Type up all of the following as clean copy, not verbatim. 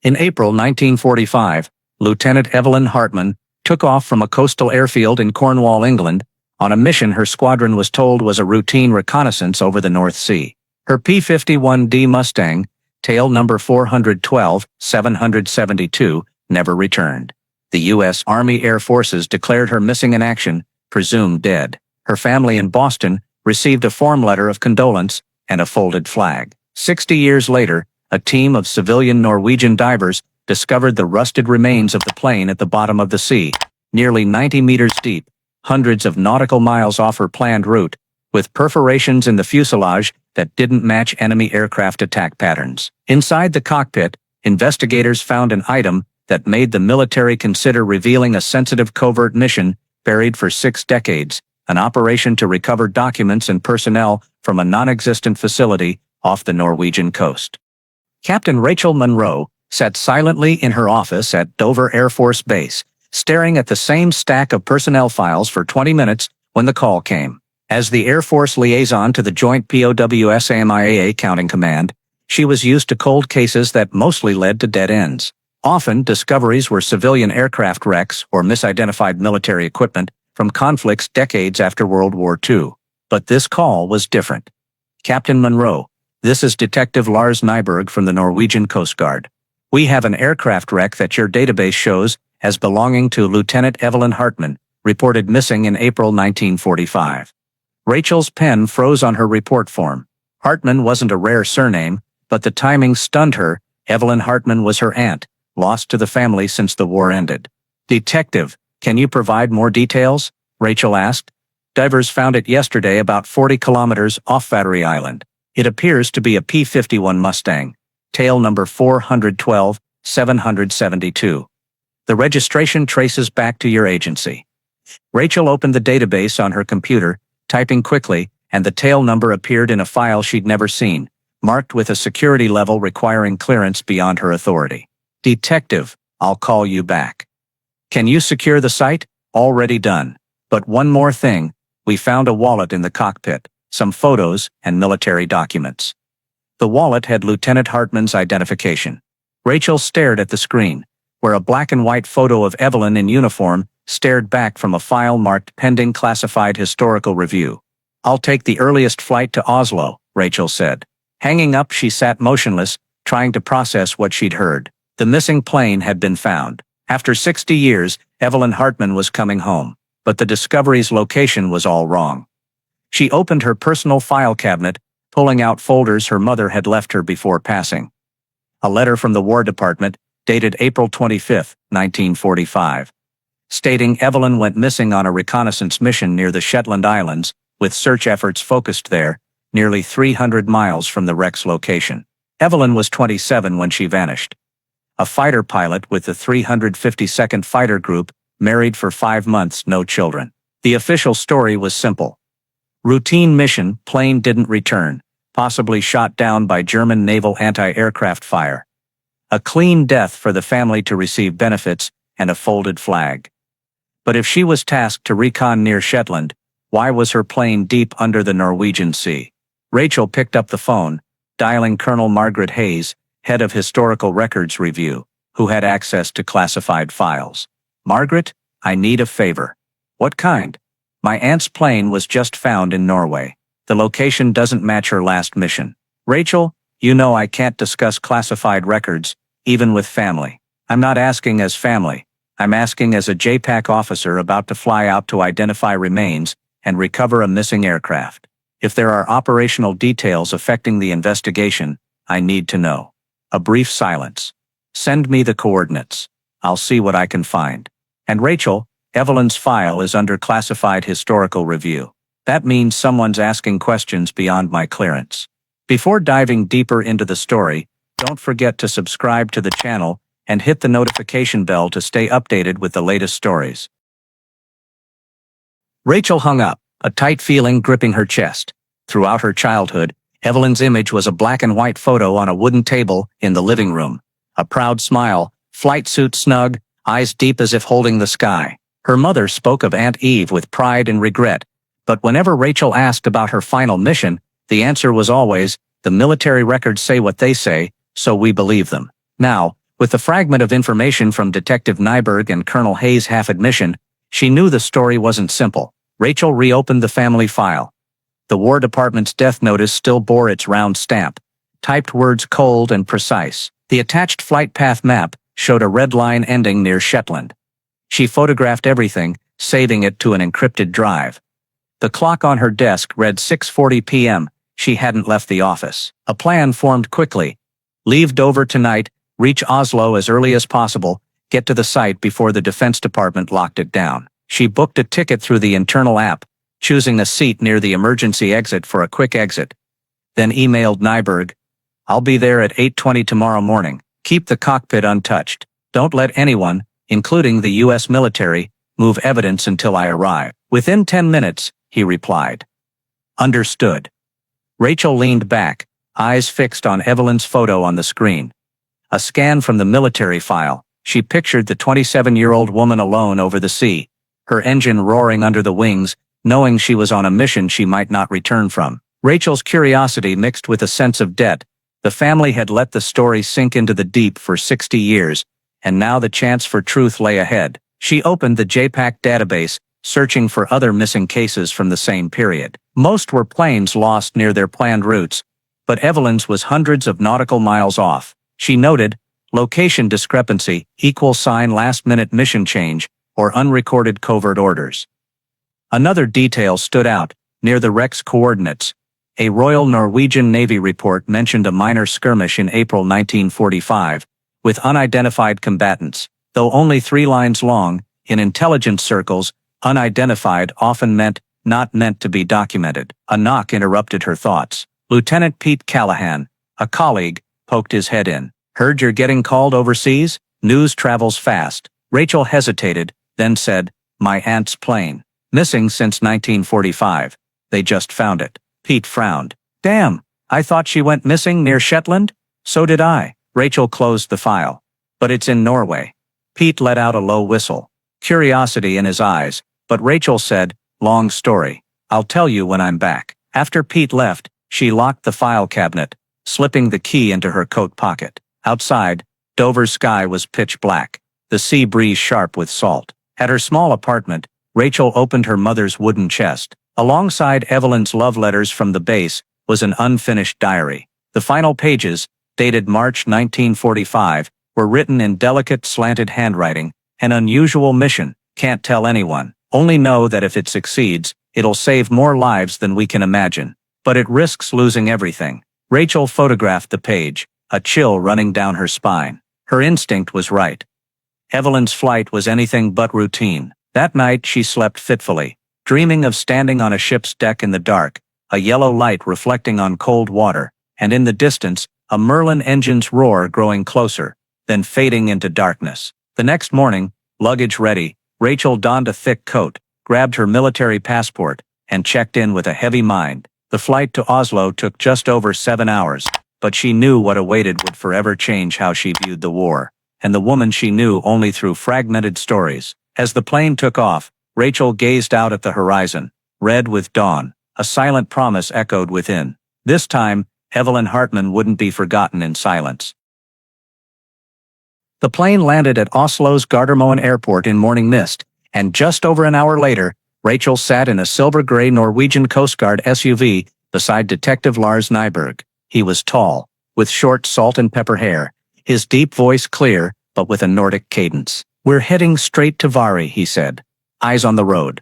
In April 1945, Lieutenant Evelyn Hartman took off from a coastal airfield in Cornwall, England, on a mission her squadron was told was a routine reconnaissance over the North Sea. Her P-51D Mustang, tail number 412-772, never returned. The U.S. Army Air Forces declared her missing in action, presumed dead. Her family in Boston received a form letter of condolence and a folded flag. 60 years later, a team of civilian Norwegian divers discovered the rusted remains of the plane at the bottom of the sea, nearly 90 meters deep, hundreds of nautical miles off her planned route, with perforations in the fuselage that didn't match enemy aircraft attack patterns. Inside the cockpit, investigators found an item that made the military consider revealing a sensitive covert mission buried for 6 decades, an operation to recover documents and personnel from a non-existent facility off the Norwegian coast. Captain Rachel Monroe sat silently in her office at Dover Air Force Base, staring at the same stack of personnel files for 20 minutes when the call came. As the Air Force liaison to the Joint POWSAMIAA Counting Command, she was used to cold cases that mostly led to dead ends. Often, discoveries were civilian aircraft wrecks or misidentified military equipment from conflicts decades after World War II. But this call was different. Captain Monroe, this is Detective Lars Nyberg from the Norwegian Coast Guard. We have an aircraft wreck that your database shows as belonging to Lieutenant Evelyn Hartman, reported missing in April 1945. Rachel's pen froze on her report form. Hartman wasn't a rare surname, but the timing stunned her. Evelyn Hartman was her aunt, lost to the family since the war ended. Detective, can you provide more details? Rachel asked. Divers found it yesterday about 40 kilometers off Battery Island. It appears to be a P-51 Mustang, tail number 412-772. The registration traces back to your agency. Rachel opened the database on her computer, typing quickly, and the tail number appeared in a file she'd never seen, marked with a security level requiring clearance beyond her authority. Detective, I'll call you back. Can you secure the site? Already done. But one more thing, we found a wallet in the cockpit, some photos, and military documents. The wallet had Lieutenant Hartman's identification. Rachel stared at the screen, where a black and white photo of Evelyn in uniform stared back from a file marked pending classified historical review. I'll take the earliest flight to Oslo, Rachel said. Hanging up, she sat motionless, trying to process what she'd heard. The missing plane had been found. After 60 years, Evelyn Hartman was coming home, but the discovery's location was all wrong. She opened her personal file cabinet, pulling out folders her mother had left her before passing. A letter from the War Department, dated April 25, 1945, stating Evelyn went missing on a reconnaissance mission near the Shetland Islands, with search efforts focused there, nearly 300 miles from the wreck's location. Evelyn was 27 when she vanished. A fighter pilot with the 352nd Fighter Group, married for 5 months, no children. The official story was simple. Routine mission, plane didn't return, possibly shot down by German naval anti-aircraft fire. A clean death for the family to receive benefits, and a folded flag. But if she was tasked to recon near Shetland, why was her plane deep under the Norwegian Sea? Rachel picked up the phone, dialing Colonel Margaret Hayes, head of Historical Records Review, who had access to classified files. Margaret, I need a favor. What kind? My aunt's plane was just found in Norway. The location doesn't match her last mission. Rachel, you know I can't discuss classified records, even with family. I'm not asking as family. I'm asking as a JPAC officer about to fly out to identify remains and recover a missing aircraft. If there are operational details affecting the investigation, I need to know. A brief silence. Send me the coordinates. I'll see what I can find. And Rachel, Evelyn's file is under classified historical review. That means someone's asking questions beyond my clearance. Before diving deeper into the story, don't forget to subscribe to the channel and hit the notification bell to stay updated with the latest stories. Rachel hung up, a tight feeling gripping her chest. Throughout her childhood, Evelyn's image was a black and white photo on a wooden table in the living room. A proud smile, flight suit snug, eyes deep as if holding the sky. Her mother spoke of Aunt Eve with pride and regret, but whenever Rachel asked about her final mission, the answer was always, the military records say what they say, so we believe them. Now, With the fragment of information from Detective Nyberg and Colonel Hayes' half-admission, she knew the story wasn't simple. Rachel reopened the family file. The War Department's death notice still bore its round stamp, typed words cold and precise. The attached flight path map showed a red line ending near Shetland. She photographed everything, saving it to an encrypted drive. The clock on her desk read 6:40 p.m. She hadn't left the office. A plan formed quickly. Leave Dover tonight, reach Oslo as early as possible, get to the site before the Defense Department locked it down. She booked a ticket through the internal app, choosing a seat near the emergency exit for a quick exit. Then emailed Nyberg, "I'll be there at 8:20 tomorrow morning. Keep the cockpit untouched. Don't let anyone, including the U.S. military, move evidence until I arrive." "Within 10 minutes, he replied. "Understood." Rachel leaned back, eyes fixed on Evelyn's photo on the screen. A scan from the military file, she pictured the 27-year-old woman alone over the sea, her engine roaring under the wings, knowing she was on a mission she might not return from. Rachel's curiosity mixed with a sense of debt. The family had let the story sink into the deep for 60 years, and now the chance for truth lay ahead. She opened the JPAC database, searching for other missing cases from the same period. Most were planes lost near their planned routes, but Evelyn's was hundreds of nautical miles off. She noted, location discrepancy, last-minute mission change, or unrecorded covert orders. Another detail stood out, near the wreck's coordinates. A Royal Norwegian Navy report mentioned a minor skirmish in April 1945, with unidentified combatants. Though only 3 lines long, in intelligence circles, unidentified often meant not meant to be documented. A knock interrupted her thoughts. Lieutenant Pete Callahan, a colleague, poked his head in. "Heard you're getting called overseas? News travels fast." Rachel hesitated, then said, "My aunt's plane. Missing since 1945. They just found it." Pete frowned. "Damn, I thought she went missing near Shetland?" "So did I." Rachel closed the file. "But it's in Norway." Pete let out a low whistle, curiosity in his eyes, but Rachel said, "Long story. I'll tell you when I'm back." After Pete left, she locked the file cabinet, slipping the key into her coat pocket. Outside, Dover's sky was pitch black, the sea breeze sharp with salt. At her small apartment, Rachel opened her mother's wooden chest. Alongside Evelyn's love letters from the base was an unfinished diary. The final pages, dated March 1945, were written in delicate slanted handwriting. "An unusual mission, can't tell anyone. Only know that if it succeeds, it'll save more lives than we can imagine. But it risks losing everything." Rachel photographed the page, a chill running down her spine. Her instinct was right. Evelyn's flight was anything but routine. That night she slept fitfully, dreaming of standing on a ship's deck in the dark, a yellow light reflecting on cold water, and in the distance, a Merlin engine's roar growing closer, then fading into darkness. The next morning, luggage ready, Rachel donned a thick coat, grabbed her military passport, and checked in with a heavy mind. The flight to Oslo took just over 7 hours, but she knew what awaited would forever change how she viewed the war, and the woman she knew only through fragmented stories. As the plane took off, Rachel gazed out at the horizon, red with dawn. A silent promise echoed within. This time, Evelyn Hartman wouldn't be forgotten in silence. The plane landed at Oslo's Gardermoen Airport in morning mist, and just over an hour later, Rachel sat in a silver-gray Norwegian Coast Guard SUV beside Detective Lars Nyberg. He was tall, with short salt and pepper hair, his deep voice clear, but with a Nordic cadence. "We're heading straight to Vari," he said, eyes on the road.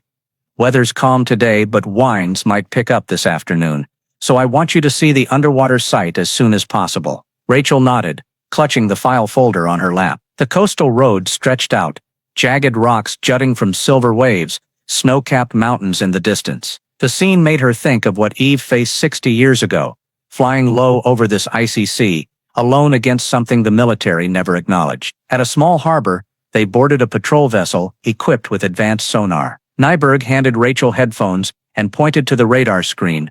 "Weather's calm today, but winds might pick up this afternoon, so I want you to see the underwater site as soon as possible." Rachel nodded, clutching the file folder on her lap. The coastal road stretched out, jagged rocks jutting from silver waves, snow-capped mountains in the distance. The scene made her think of what Eve faced 60 years ago, flying low over this icy sea, alone against something the military never acknowledged. At a small harbor, they boarded a patrol vessel equipped with advanced sonar. Nyberg handed Rachel headphones and pointed to the radar screen.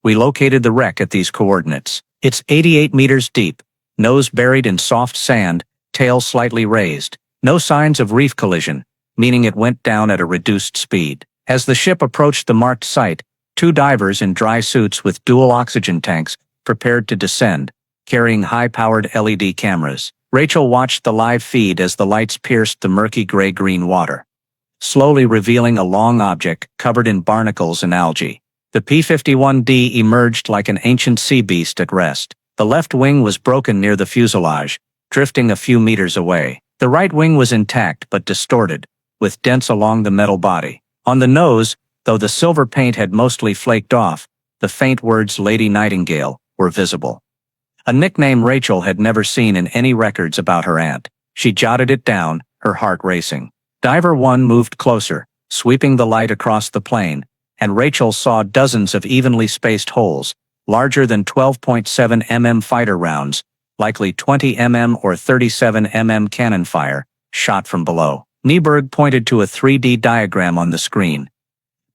"We located the wreck at these coordinates. It's 88 meters deep, nose buried in soft sand, tail slightly raised. No signs of reef collision, meaning it went down at a reduced speed." As the ship approached the marked site, 2 divers in dry suits with dual oxygen tanks prepared to descend, carrying high-powered LED cameras. Rachel watched the live feed as the lights pierced the murky gray-green water, slowly revealing a long object covered in barnacles and algae. The P-51D emerged like an ancient sea beast at rest. The left wing was broken near the fuselage, drifting a few meters away. The right wing was intact but distorted, with dents along the metal body. On the nose, though the silver paint had mostly flaked off, the faint words "Lady Nightingale" were visible. A nickname Rachel had never seen in any records about her aunt. She jotted it down, her heart racing. Diver 1 moved closer, sweeping the light across the plane, and Rachel saw dozens of evenly spaced holes, larger than 12.7 mm fighter rounds, likely 20 mm or 37 mm cannon fire, shot from below. Nyberg pointed to a 3D diagram on the screen.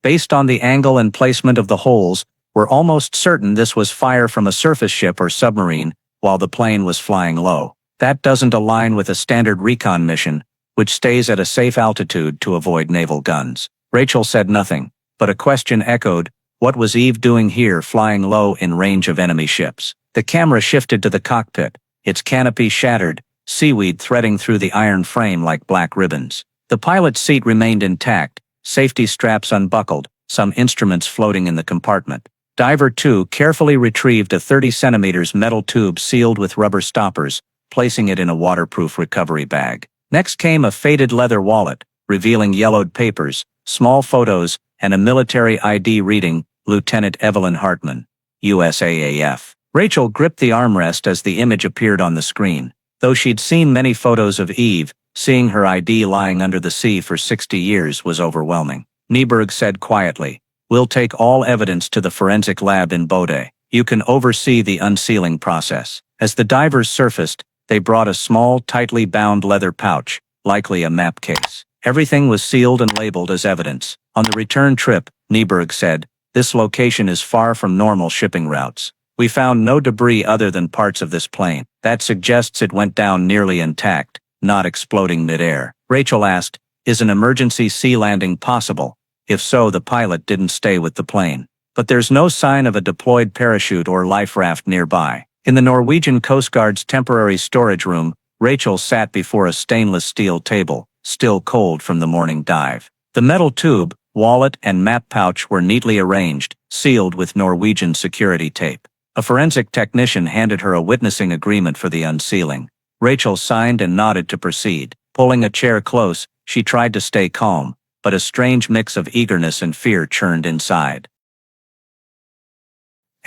Based on the angle and placement of the holes, we're almost certain this was fire from a surface ship or submarine while the plane was flying low. That doesn't align with a standard recon mission, which stays at a safe altitude to avoid naval guns. Rachel said nothing, but a question echoed, what was Eve doing here flying low in range of enemy ships? The camera shifted to the cockpit, its canopy shattered, seaweed threading through the iron frame like black ribbons. The pilot's seat remained intact, safety straps unbuckled, some instruments floating in the compartment. Diver 2 carefully retrieved a 30 centimeters metal tube sealed with rubber stoppers, placing it in a waterproof recovery bag. Next came a faded leather wallet, revealing yellowed papers, small photos, and a military ID reading, Lieutenant Evelyn Hartman, USAAF. Rachel gripped the armrest as the image appeared on the screen. Though she'd seen many photos of Eve, seeing her ID lying under the sea for 60 years was overwhelming. Nyberg said quietly, "We'll take all evidence to the forensic lab in Bodø. You can oversee the unsealing process." As the divers surfaced, they brought a small, tightly bound leather pouch, likely a map case. Everything was sealed and labeled as evidence. On the return trip, Nyberg said, "This location is far from normal shipping routes. We found no debris other than parts of this plane. That suggests it went down nearly intact, not exploding midair." Rachel asked, "Is an emergency sea landing possible? If so, the pilot didn't stay with the plane." But there's no sign of a deployed parachute or life raft nearby. In the Norwegian Coast Guard's temporary storage room, Rachel sat before a stainless steel table, still cold from the morning dive. The metal tube, wallet, and map pouch were neatly arranged, sealed with Norwegian security tape. A forensic technician handed her a witnessing agreement for the unsealing. Rachel signed and nodded to proceed. Pulling a chair close, she tried to stay calm, but a strange mix of eagerness and fear churned inside.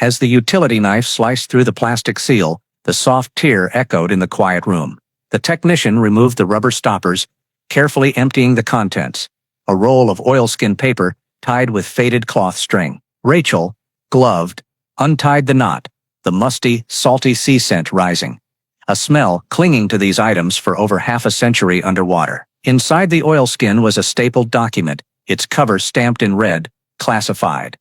As the utility knife sliced through the plastic seal, the soft tear echoed in the quiet room. The technician removed the rubber stoppers, carefully emptying the contents. A roll of oilskin paper, tied with faded cloth string. Rachel, gloved, untied the knot, the musty, salty sea scent rising. A smell clinging to these items for over half a century underwater. Inside the oilskin was a stapled document, its cover stamped in red, classified.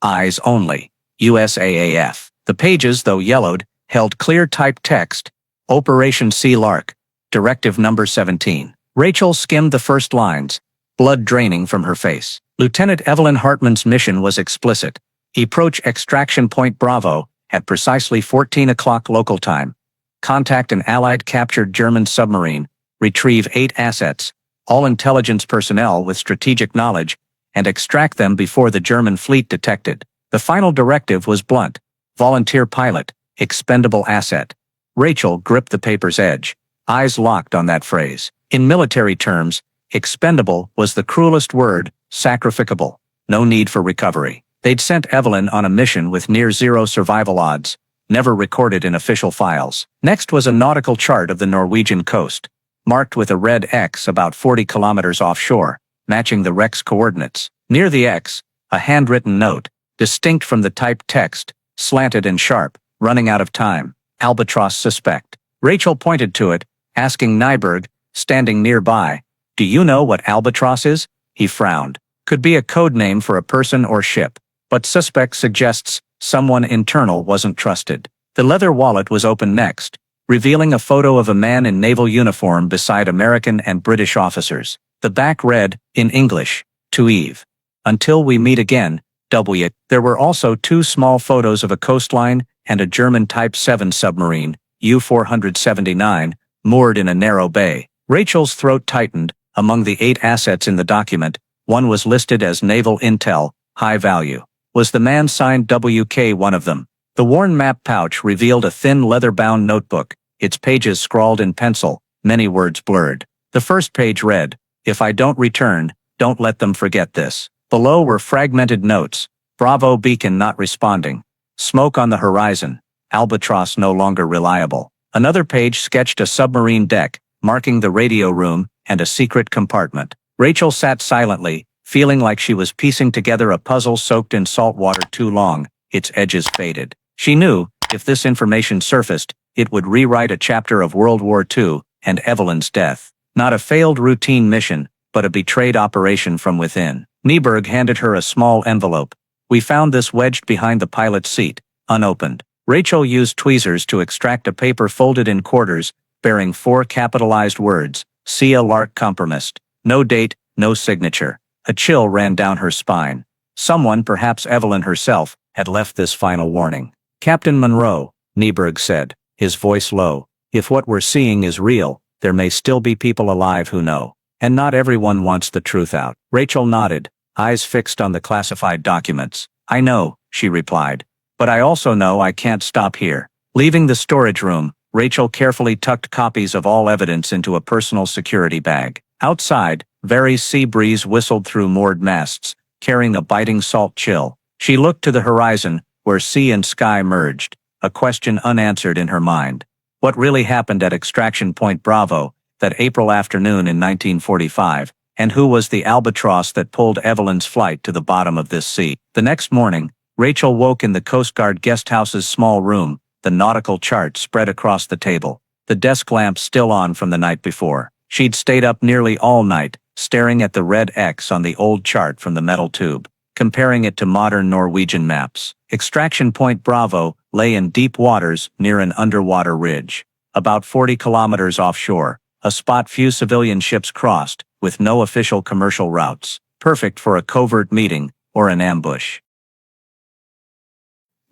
Eyes only. USAAF. The pages, though yellowed, held clear typed text. Operation Sea Lark. Directive number 17. Rachel skimmed the first lines, blood draining from her face. Lieutenant Evelyn Hartman's mission was explicit. Approach Extraction Point Bravo at precisely 14 o'clock local time. Contact an Allied captured German submarine, retrieve 8 assets, all intelligence personnel with strategic knowledge, and extract them before the German fleet detected. The final directive was blunt. Volunteer pilot, expendable asset. Rachel gripped the paper's edge, eyes locked on that phrase. In military terms, expendable was the cruelest word, sacrificable. No need for recovery. They'd sent Evelyn on a mission with near-zero survival odds, never recorded in official files. Next was a nautical chart of the Norwegian coast, marked with a red X about 40 kilometers offshore, matching the wreck's coordinates. Near the X, a handwritten note, distinct from the typed text, slanted and sharp, running out of time. Albatross suspect. Rachel pointed to it, asking Nyberg, standing nearby, "Do you know what albatross is?" He frowned. Could be a code name for a person or ship, but suspect suggests someone internal wasn't trusted. The leather wallet was opened next, revealing a photo of a man in naval uniform beside American and British officers. The back read, in English, "To Eve. Until we meet again, W." There were also 2 small photos of a coastline and a German Type 7 submarine, U-479, moored in a narrow bay. Rachel's throat tightened. Among the 8 assets in the document, one was listed as naval intel, high value. Was the man signed WK one of them? The worn map pouch revealed a thin leather-bound notebook, its pages scrawled in pencil, many words blurred. The first page read, "If I don't return, don't let them forget this." Below were fragmented notes. Bravo beacon not responding. Smoke on the horizon. Albatross no longer reliable. Another page sketched a submarine deck, marking the radio room and a secret compartment. Rachel sat silently, feeling like she was piecing together a puzzle soaked in salt water too long, its edges faded. She knew, if this information surfaced, it would rewrite a chapter of World War II and Evelyn's death. Not a failed routine mission, but a betrayed operation from within. Nieberg handed her a small envelope. "We found this wedged behind the pilot's seat, unopened." Rachel used tweezers to extract a paper folded in quarters, bearing 4 capitalized words, "Cia Lark Compromised." No date, no signature. A chill ran down her spine. Someone, perhaps Evelyn herself, had left this final warning. "Captain Monroe," Nieberg said, his voice low, "if what we're seeing is real, there may still be people alive who know. And not everyone wants the truth out." Rachel nodded, eyes fixed on the classified documents. "I know," she replied. "But I also know I can't stop here." Leaving the storage room, Rachel carefully tucked copies of all evidence into a personal security bag. Outside, Vary's sea breeze whistled through moored masts, carrying a biting salt chill. She looked to the horizon, where sea and sky merged, a question unanswered in her mind. What really happened at Extraction Point Bravo that April afternoon in 1945, and who was the albatross that pulled Evelyn's flight to the bottom of this sea? The next morning, Rachel woke in the Coast Guard guest house's small room, the nautical chart spread across the table, the desk lamp still on from the night before. She'd stayed up nearly all night, staring at the red X on the old chart from the metal tube, comparing it to modern Norwegian maps. Extraction Point Bravo lay in deep waters near an underwater ridge, about 40 kilometers offshore, a spot few civilian ships crossed, with no official commercial routes, perfect for a covert meeting or an ambush.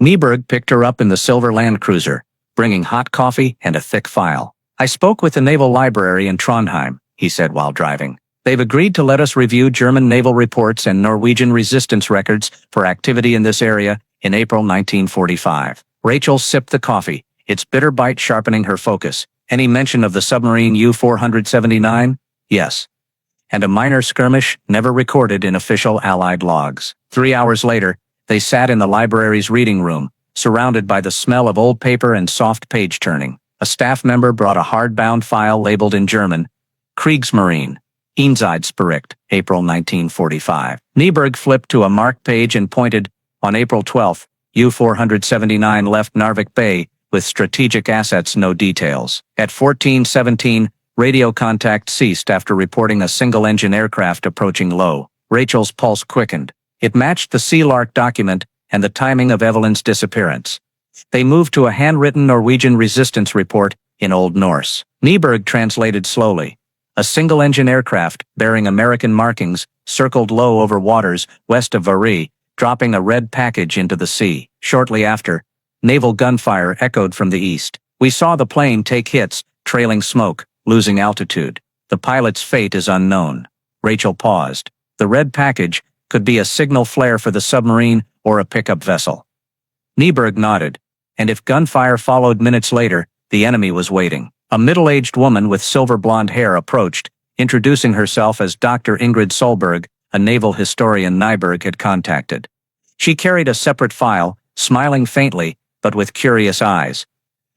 Nieberg picked her up in the silver Land Cruiser, bringing hot coffee and a thick file. "I spoke with the Naval Library in Trondheim," he said while driving. "They've agreed to let us review German naval reports and Norwegian resistance records for activity in this area in April 1945. Rachel sipped the coffee, its bitter bite sharpening her focus. "Any mention of the submarine U-479? "Yes. And a minor skirmish never recorded in official Allied logs." 3 hours later, they sat in the library's reading room, surrounded by the smell of old paper and soft page turning. A staff member brought a hardbound file labeled in German, "Kriegsmarine, Einsatzbericht, April 1945. Nieberg flipped to a marked page and pointed, "On April 12, U-479 left Narvik Bay, with strategic assets, no details. At 14:17, radio contact ceased after reporting a single-engine aircraft approaching low." Rachel's pulse quickened. It matched the Sea Lark document and the timing of Evelyn's disappearance. They moved to a handwritten Norwegian resistance report in Old Norse. Nieberg translated slowly. A single-engine aircraft, bearing American markings, circled low over waters west of Vary, dropping a red package into the sea. Shortly after, naval gunfire echoed from the east. "We saw the plane take hits, trailing smoke, losing altitude. The pilot's fate is unknown." Rachel paused. The red package could be a signal flare for the submarine or a pickup vessel. Nieberg nodded. And if gunfire followed minutes later, the enemy was waiting. A middle-aged woman with silver blonde hair approached, introducing herself as Dr. Ingrid Solberg, a naval historian Nieberg had contacted. She carried a separate file, smiling faintly, but with curious eyes.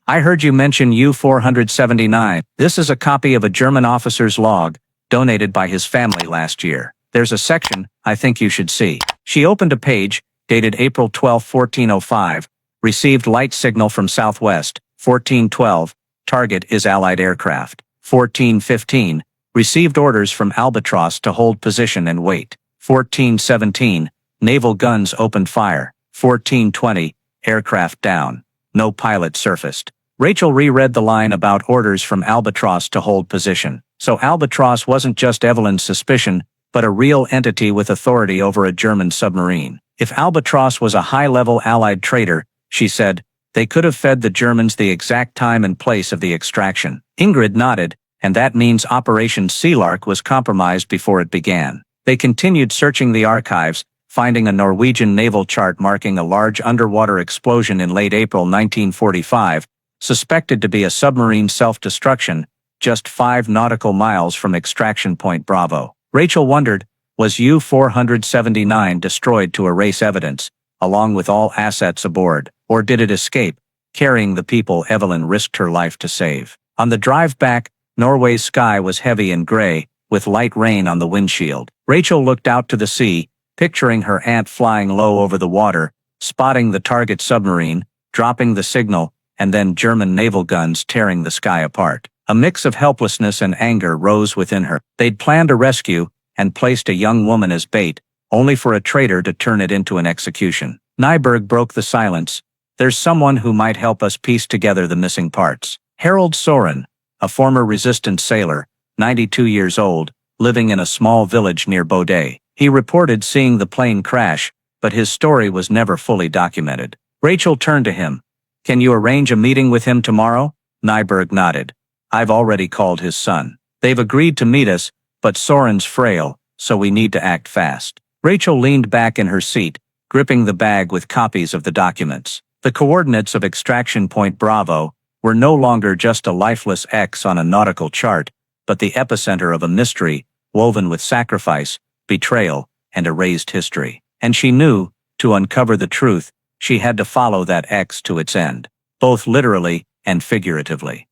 "I heard you mention U-479. This is a copy of a German officer's log, donated by his family last year. There's a section I think you should see." She opened a page, dated April 12, 1405, "Received light signal from southwest, 1412, target is Allied aircraft. 1415, received orders from Albatross to hold position and wait. 1417, naval guns opened fire. 1420, aircraft down. No pilot surfaced." Rachel reread the line about orders from Albatross to hold position. So Albatross wasn't just Evelyn's suspicion, but a real entity with authority over a German submarine. If Albatross was a high-level Allied traitor, she said, They could have fed the Germans the exact time and place of the extraction. Ingrid nodded, and that means Operation Sealark was compromised before it began. They continued searching the archives, finding a Norwegian naval chart marking a large underwater explosion in late April 1945, suspected to be a submarine self-destruction, just 5 nautical miles from Extraction Point Bravo. Rachel wondered, was U-479 destroyed to erase evidence, along with all assets aboard, or did it escape, carrying the people Evelyn risked her life to save? On the drive back, Norway's sky was heavy and gray, with light rain on the windshield. Rachel looked out to the sea, picturing her aunt flying low over the water, spotting the target submarine, dropping the signal, and then German naval guns tearing the sky apart. A mix of helplessness and anger rose within her. They'd planned a rescue and placed a young woman as bait, only for a traitor to turn it into an execution. Nyberg broke the silence. There's someone who might help us piece together the missing parts. Harold Soren, a former resistance sailor, 92 years old, living in a small village near Bodø. He reported seeing the plane crash, but his story was never fully documented. Rachel turned to him. Can you arrange a meeting with him tomorrow? Nyberg nodded. I've already called his son. They've agreed to meet us, but Soren's frail, so we need to act fast. Rachel leaned back in her seat, gripping the bag with copies of the documents. The coordinates of Extraction Point Bravo were no longer just a lifeless X on a nautical chart, but the epicenter of a mystery, woven with sacrifice, betrayal, and erased history. And she knew, to uncover the truth, she had to follow that X to its end, both literally and figuratively.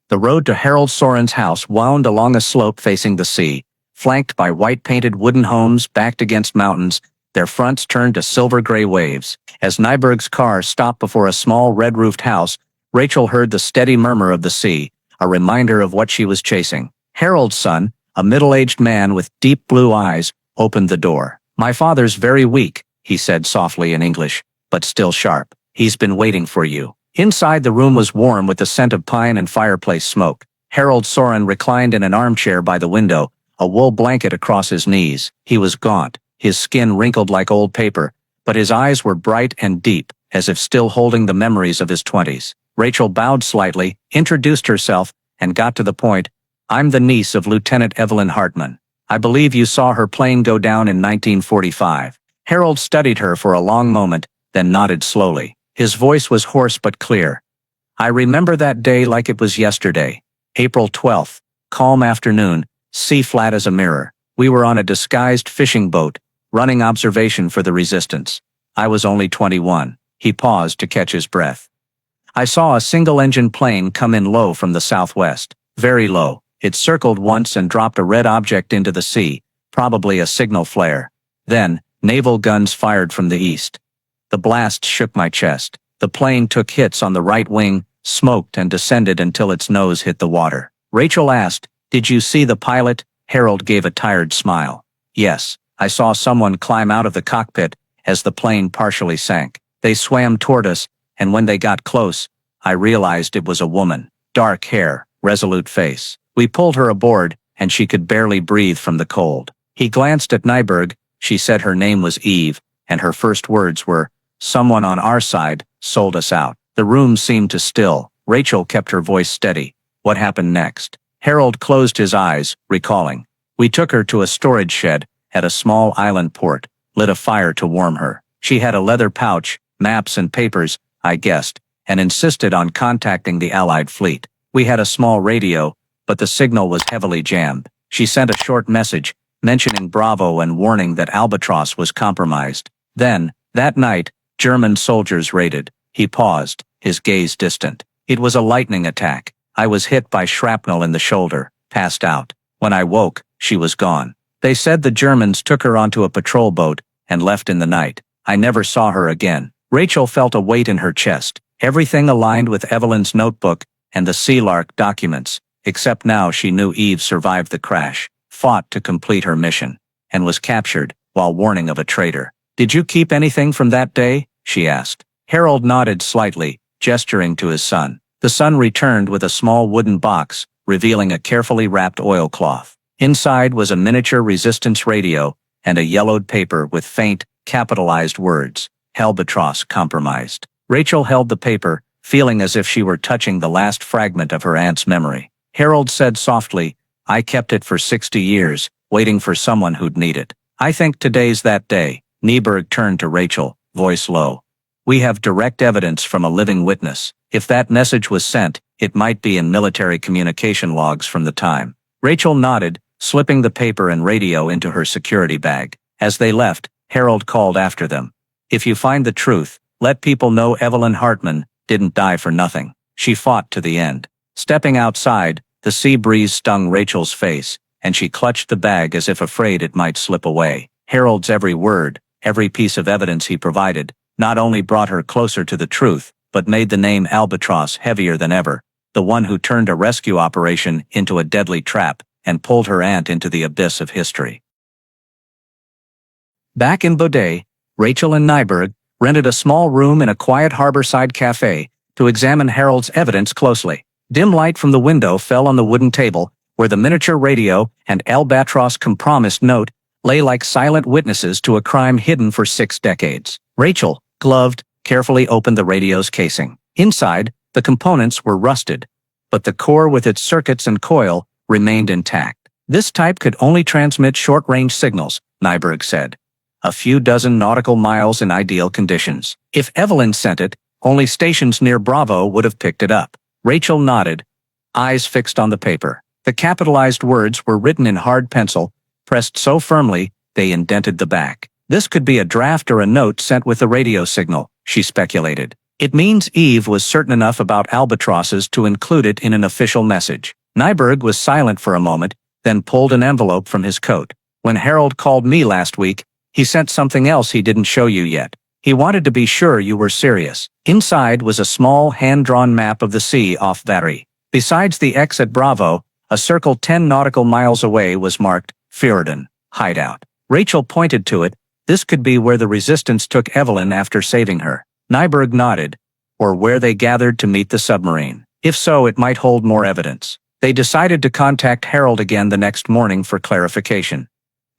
The road to Harold Soren's house wound along a slope facing the sea, flanked by white-painted wooden homes backed against mountains, their fronts turned to silver-gray waves. As Nyberg's car stopped before a small red-roofed house, Rachel heard the steady murmur of the sea, a reminder of what she was chasing. Harold's son, a middle-aged man with deep blue eyes, opened the door. My father's very weak, he said softly in English, but still sharp. He's been waiting for you. Inside the room was warm with the scent of pine and fireplace smoke. Harold Soren reclined in an armchair by the window, a wool blanket across his knees. He was gaunt, his skin wrinkled like old paper, but his eyes were bright and deep, as if still holding the memories of his 20s. Rachel bowed slightly, introduced herself, and got to the point. I'm the niece of Lieutenant Evelyn Hartman. I believe you saw her plane go down in 1945. Harold studied her for a long moment, then nodded slowly. His voice was hoarse but clear. I remember that day like it was yesterday. April 12th, calm afternoon, sea flat as a mirror. We were on a disguised fishing boat, running observation for the resistance. I was only 21. He paused to catch his breath. I saw a single-engine plane come in low from the southwest. Very low. It circled once and dropped a red object into the sea, probably a signal flare. Then, naval guns fired from the east. The blast shook my chest. The plane took hits on the right wing, smoked and descended until its nose hit the water. Rachel asked, Did you see the pilot? Harold gave a tired smile. Yes, I saw someone climb out of the cockpit as the plane partially sank. They swam toward us, and when they got close, I realized it was a woman. Dark hair, resolute face. We pulled her aboard, and she could barely breathe from the cold. He glanced at Nyberg. She said her name was Eve, and her first words were, Someone on our side sold us out. The room seemed to still. Rachel kept her voice steady. What happened next? Harold closed his eyes, recalling. We took her to a storage shed at a small island port, lit a fire to warm her. She had a leather pouch, maps and papers, I guessed, and insisted on contacting the Allied fleet. We had a small radio, but the signal was heavily jammed. She sent a short message, mentioning Bravo and warning that Albatross was compromised. Then, that night, German soldiers raided. He paused, his gaze distant. It was a lightning attack. I was hit by shrapnel in the shoulder, passed out. When I woke, she was gone. They said the Germans took her onto a patrol boat and left in the night. I never saw her again. Rachel felt a weight in her chest. Everything aligned with Evelyn's notebook and the Sealark documents, except now she knew Eve survived the crash, fought to complete her mission, and was captured while warning of a traitor. Did you keep anything from that day? She asked. Harold nodded slightly, gesturing to his son. The son returned with a small wooden box, revealing a carefully wrapped oilcloth. Inside was a miniature resistance radio and a yellowed paper with faint, capitalized words. Albatross compromised. Rachel held the paper, feeling as if she were touching the last fragment of her aunt's memory. Harold said softly, "I kept it for 60 years, waiting for someone who'd need it. I think today's that day." Nieberg turned to Rachel, voice low. "We have direct evidence from a living witness. If that message was sent, it might be in military communication logs from the time." Rachel nodded, slipping the paper and radio into her security bag. As they left, Harold called after them. "If you find the truth, let people know Evelyn Hartman didn't die for nothing. She fought to the end." Stepping outside, the sea breeze stung Rachel's face, and she clutched the bag as if afraid it might slip away. Harold's every word, every piece of evidence he provided, not only brought her closer to the truth, but made the name Albatross heavier than ever, the one who turned a rescue operation into a deadly trap and pulled her aunt into the abyss of history. Back in Baudet, Rachel and Nyberg rented a small room in a quiet harborside cafe to examine Harold's evidence closely. Dim light from the window fell on the wooden table, where the miniature radio and Albatross compromised note lay like silent witnesses to a crime hidden for 6 decades. Rachel, gloved, carefully opened the radio's casing. Inside, the components were rusted, but the core with its circuits and coil remained intact. "This type could only transmit short-range signals," Nyberg said. "A few dozen nautical miles in ideal conditions. If Evelyn sent it, only stations near Bravo would have picked it up." Rachel nodded, eyes fixed on the paper. The capitalized words were written in hard pencil, pressed so firmly they indented the back. "This could be a draft or a note sent with the radio signal," she speculated. "It means Eve was certain enough about albatrosses to include it in an official message." Nyberg was silent for a moment, then pulled an envelope from his coat. "When Harold called me last week, he sent something else he didn't show you yet. He wanted to be sure you were serious." Inside was a small hand-drawn map of the sea off Battery. Besides the X at Bravo, a circle 10 nautical miles away was marked Fjorden, hideout. Rachel pointed to it. "This could be where the resistance took Evelyn after saving her." Nyberg nodded. "Or where they gathered to meet the submarine. If so, it might hold more evidence." They decided to contact Harold again the next morning for clarification.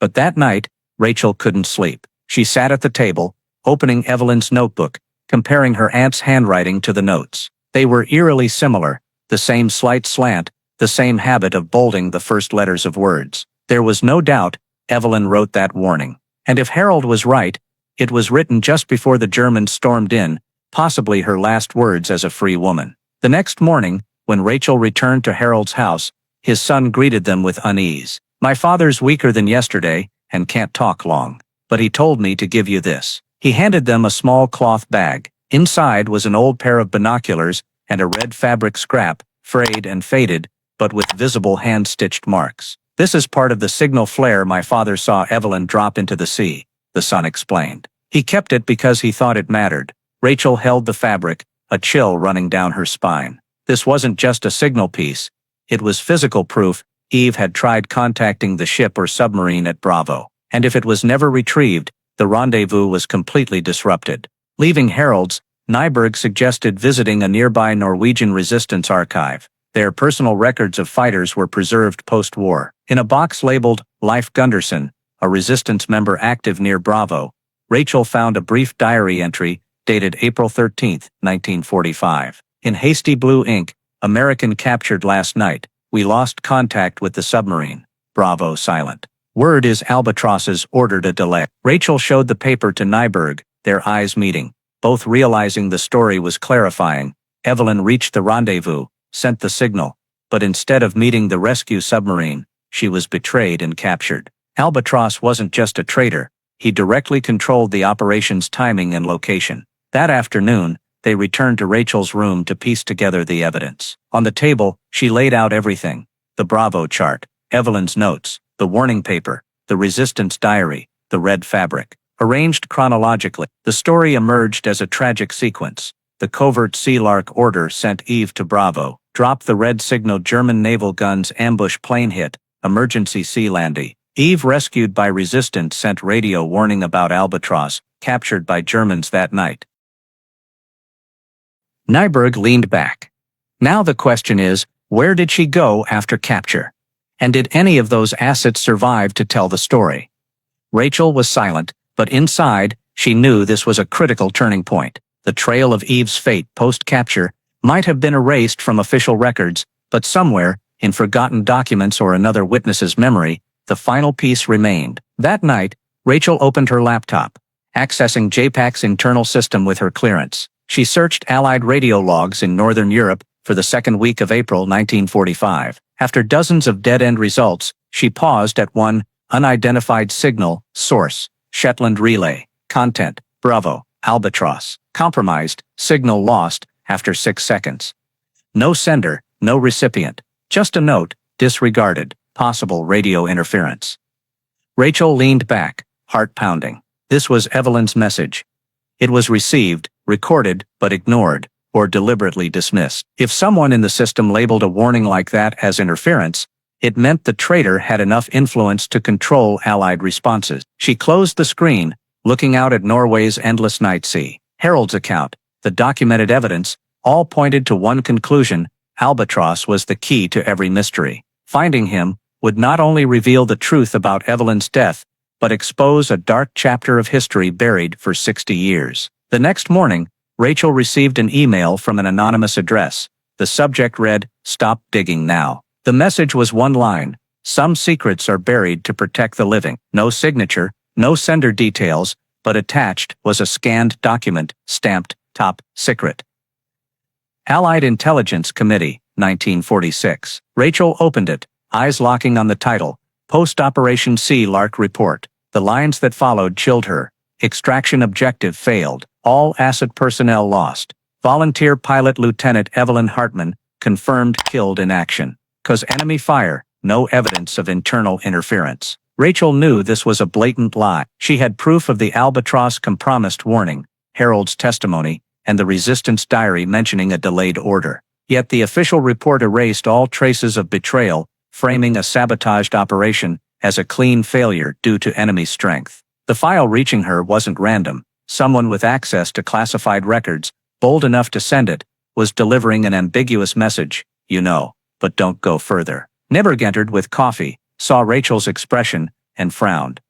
But that night, Rachel couldn't sleep. She sat at the table, opening Evelyn's notebook, comparing her aunt's handwriting to the notes. They were eerily similar, the same slight slant, the same habit of bolding the first letters of words. There was no doubt Evelyn wrote that warning. And if Harold was right, it was written just before the Germans stormed in, possibly her last words as a free woman. The next morning, when Rachel returned to Harold's house, his son greeted them with unease. "My father's weaker than yesterday and can't talk long, but he told me to give you this." He handed them a small cloth bag. Inside was an old pair of binoculars and a red fabric scrap, frayed and faded, but with visible hand-stitched marks. "This is part of the signal flare my father saw Evelyn drop into the sea," the son explained. "He kept it because he thought it mattered." Rachel held the fabric, a chill running down her spine. This wasn't just a signal piece. It was physical proof Eve had tried contacting the ship or submarine at Bravo. And if it was never retrieved, the rendezvous was completely disrupted. Leaving Harold's, Nyberg suggested visiting a nearby Norwegian resistance archive. Their personal records of fighters were preserved post-war. In a box labeled Leif Gunderson, a resistance member active near Bravo, Rachel found a brief diary entry dated April 13, 1945. "In hasty blue ink, American captured last night. We lost contact with the submarine. Bravo silent. Word is albatrosses ordered a delay." Rachel showed the paper to Nyberg, their eyes meeting. Both realizing the story was clarifying, Evelyn reached the rendezvous, sent the signal, but instead of meeting the rescue submarine, she was betrayed and captured. Albatross wasn't just a traitor, he directly controlled the operation's timing and location. That afternoon, they returned to Rachel's room to piece together the evidence. On the table, she laid out everything: the Bravo chart, Evelyn's notes, the warning paper, the resistance diary, the red fabric. Arranged chronologically, the story emerged as a tragic sequence. The covert Sea Lark order sent Eve to Bravo. Drop the red signal. German naval guns ambush plane hit. Emergency sea landing. Eve rescued by resistance sent radio warning about Albatross, captured by Germans that night. Nyberg leaned back. Now the question is, where did she go after capture? And did any of those assets survive to tell the story? Rachel was silent, but inside, She knew this was a critical turning point. The trail of Eve's fate post-capture might have been erased from official records, but somewhere, in forgotten documents or another witness's memory, the final piece remained. That night, Rachel opened her laptop, accessing JPAC's internal system with her clearance. She searched Allied radio logs in Northern Europe for the second week of April 1945. After dozens of dead-end results, she paused at one unidentified signal. Source: Shetland Relay. Content: Bravo, Albatross. Compromised, signal lost after 6 seconds. No sender, no recipient. Just a note: disregarded, possible radio interference. Rachel leaned back, heart pounding. This was Evelyn's message. It was received, recorded, but ignored, or deliberately dismissed. If someone in the system labeled a warning like that as interference, it meant the traitor had enough influence to control Allied responses. She closed the screen, looking out at Norway's endless night sea. Harold's account, the documented evidence, all pointed to one conclusion: Albatross was the key to every mystery. Finding him would not only reveal the truth about Evelyn's death, but expose a dark chapter of history buried for 60 years. The next morning, Rachel received an email from an anonymous address. The subject read, "Stop digging now." The message was one line: "Some secrets are buried to protect the living." No signature, no sender details, but attached was a scanned document, stamped, "Top Secret." Allied Intelligence Committee, 1946. Rachel opened it, eyes locking on the title, Post-Operation Sea Lark Report. The lines that followed chilled her. Extraction objective failed. All asset personnel lost. Volunteer pilot Lieutenant Evelyn Hartman, confirmed killed in action. Cause enemy fire, no evidence of internal interference. Rachel knew this was a blatant lie. She had proof of the Albatross compromised warning, Harold's testimony, and the resistance diary mentioning a delayed order. Yet the official report erased all traces of betrayal, framing a sabotaged operation as a clean failure due to enemy strength. The file reaching her wasn't random. Someone with access to classified records, bold enough to send it, was delivering an ambiguous message: "You know, but don't go further." Neberg entered with coffee, saw Rachel's expression, and frowned.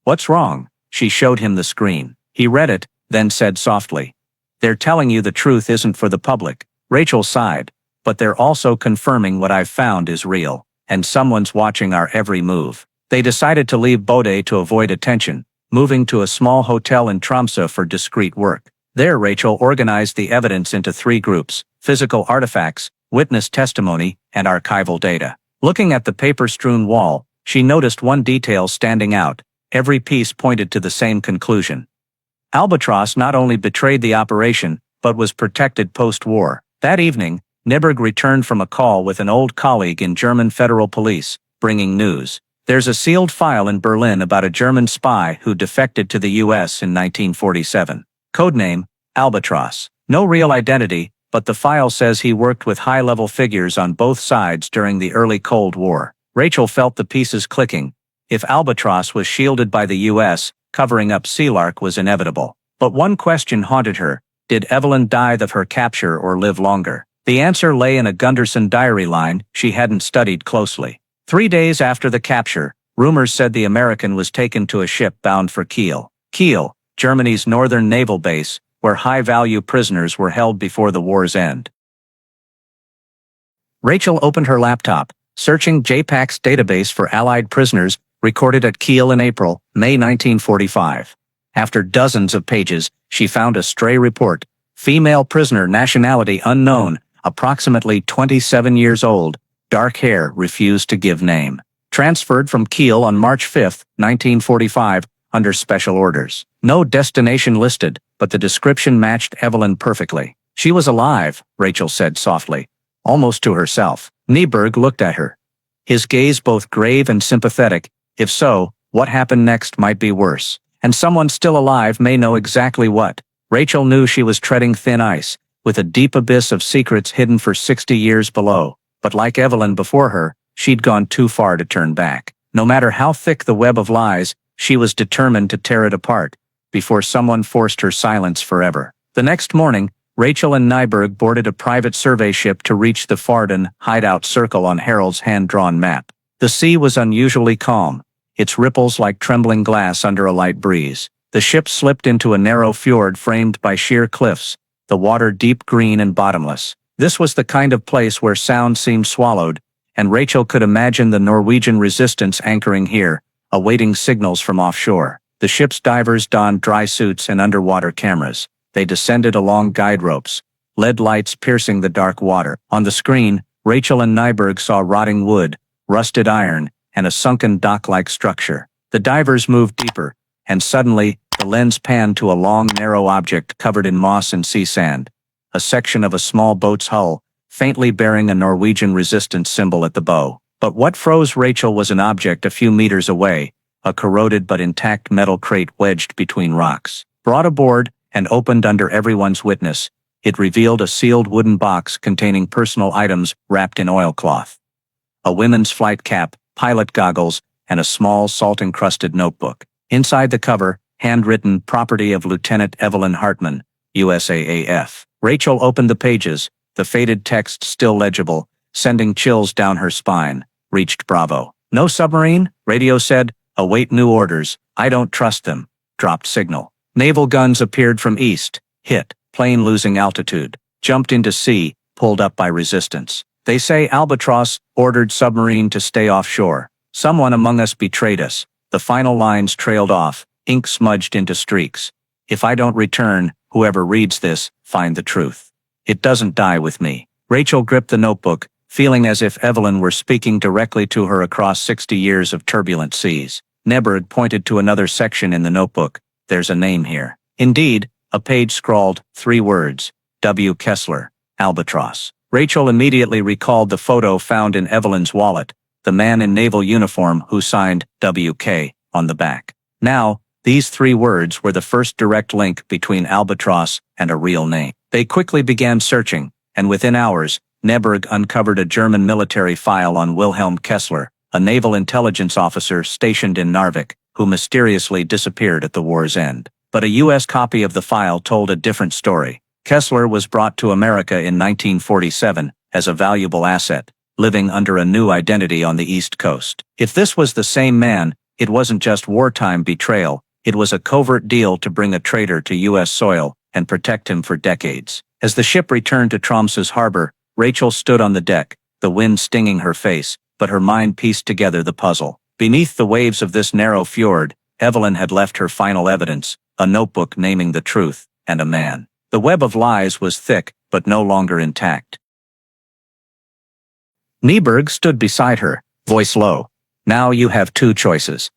"What's wrong?" She showed him the screen. He read it, then said softly, "They're telling you the truth isn't for the public." Rachel sighed. "But they're also confirming what I've found is real, and someone's watching our every move." They decided to leave Bodø to avoid attention, moving to a small hotel in Tromsø for discreet work. There Rachel organized the evidence into 3 groups: physical artifacts, witness testimony, and archival data. Looking at the paper-strewn wall, she noticed one detail standing out. Every piece pointed to the same conclusion. Albatross not only betrayed the operation, but was protected post-war. That evening, Neberg returned from a call with an old colleague in German federal police, bringing news. There's a sealed file in Berlin about a German spy who defected to the US in 1947. Codename, Albatross. No real identity, but the file says he worked with high-level figures on both sides during the early Cold War. Rachel felt the pieces clicking. If Albatross was shielded by the US, covering up Sea Lark was inevitable. But one question haunted her: did Evelyn die of her capture or live longer? The answer lay in a Gunderson diary line she hadn't studied closely. 3 days after the capture, rumors said the American was taken to a ship bound for Kiel. Kiel, Germany's northern naval base, where high-value prisoners were held before the war's end. Rachel opened her laptop, searching JPAC's database for Allied prisoners recorded at Kiel in April, May 1945. After dozens of pages, she found a stray report: female prisoner, nationality unknown, approximately 27 years old, dark hair, refused to give name. Transferred from Kiel on March 5, 1945, under special orders. No destination listed, but the description matched Evelyn perfectly. She was alive, Rachel said softly, almost to herself. Neberg looked at her, his gaze both grave and sympathetic. If so, what happened next might be worse. And someone still alive may know exactly what. Rachel knew she was treading thin ice, with a deep abyss of secrets hidden for 60 years below. But like Evelyn before her, she'd gone too far to turn back. No matter how thick the web of lies, she was determined to tear it apart, before someone forced her silence forever. The next morning, Rachel and Nyberg boarded a private survey ship to reach the Farden hideout circle on Harold's hand-drawn map. The sea was unusually calm, its ripples like trembling glass under a light breeze. The ship slipped into a narrow fjord framed by sheer cliffs, the water deep green and bottomless. This was the kind of place where sound seemed swallowed, and Rachel could imagine the Norwegian resistance anchoring here, awaiting signals from offshore. The ship's divers donned dry suits and underwater cameras. They descended along guide ropes, lead lights piercing the dark water. On the screen, Rachel and Nyberg saw rotting wood, rusted iron, and a sunken dock-like structure. The divers moved deeper, and suddenly, the lens panned to a long, narrow object covered in moss and sea sand. A section of a small boat's hull, faintly bearing a Norwegian resistance symbol at the bow. But what froze Rachel was an object a few meters away, a corroded but intact metal crate wedged between rocks. Brought aboard, and opened under everyone's witness, it revealed a sealed wooden box containing personal items wrapped in oilcloth. A women's flight cap, pilot goggles, and a small salt-encrusted notebook. Inside the cover, handwritten property of Lieutenant Evelyn Hartman, USAAF. Rachel opened the pages, the faded text still legible, sending chills down her spine. Reached Bravo. No submarine? Radio said. Await new orders. I don't trust them. Dropped signal. Naval guns appeared from east. Hit. Plane losing altitude. Jumped into sea, pulled up by resistance. They say Albatross ordered submarine to stay offshore. Someone among us betrayed us. The final lines trailed off, ink smudged into streaks. If I don't return, whoever reads this, find the truth. It doesn't die with me. Rachel gripped the notebook, feeling as if Evelyn were speaking directly to her across 60 years of turbulent seas. Nyberg pointed to another section in the notebook. There's a name here. Indeed, a page scrawled, 3 words. W. Kessler, Albatross. Rachel immediately recalled the photo found in Evelyn's wallet, the man in naval uniform who signed WK on the back. Now, these 3 words were the first direct link between Albatross and a real name. They quickly began searching, and within hours, Nyberg uncovered a German military file on Wilhelm Kessler, a naval intelligence officer stationed in Narvik, who mysteriously disappeared at the war's end. But a U.S. copy of the file told a different story. Kessler was brought to America in 1947 as a valuable asset, living under a new identity on the East Coast. If this was the same man, it wasn't just wartime betrayal, it was a covert deal to bring a traitor to U.S. soil and protect him for decades. As the ship returned to Tromsø's harbor, Rachel stood on the deck, the wind stinging her face, but her mind pieced together the puzzle. Beneath the waves of this narrow fjord, Evelyn had left her final evidence, a notebook naming the truth, and a man. The web of lies was thick, but no longer intact. Nyberg stood beside her, voice low. Now you have 2 choices.